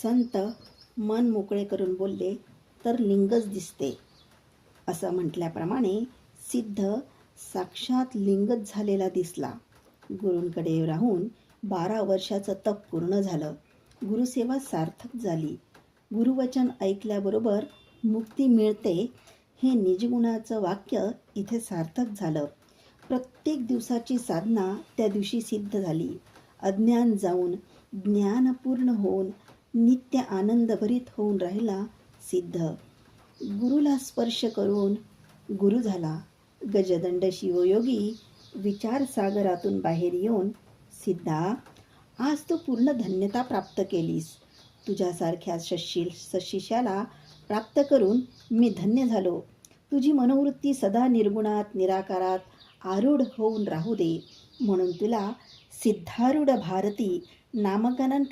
संत मन मोकळे करून बोलले तर लिंगच दिसते. असं म्हटल्याप्रमाणे सिद्ध साक्षात लिंगच झालेला दिसला. गुरूंकडे राहून 12 वर्षाचं तप पूर्ण झालं. गुरुसेवा सार्थक झाली. गुरुवचन ऐकल्याबरोबर मुक्ती मिळते हे निजगुणाचं वाक्य इथे सार्थक झालं. प्रत्येक दिवसाची साधना त्या दिवशी सिद्ध झाली. अज्ञान जाऊन ज्ञानपूर्ण होऊन नित्य आनंदभरित होऊन राहिला सिद्ध. गुरुला स्पर्श करून गुरु झाला. गजदंड शिवयोगी विचारसागरातून बाहेर येऊन, सिद्धा, आज तू पूर्ण धन्यता प्राप्त केलीस. तुझ्यासारख्या शिष्याला प्राप्त करून मी धन्य झालो. तुझी मनोवृत्ती सदा निर्गुणात निराकारात आरूढ होऊन राहू दे, म्हणून तुला सिद्धारूढ भारती नामकरण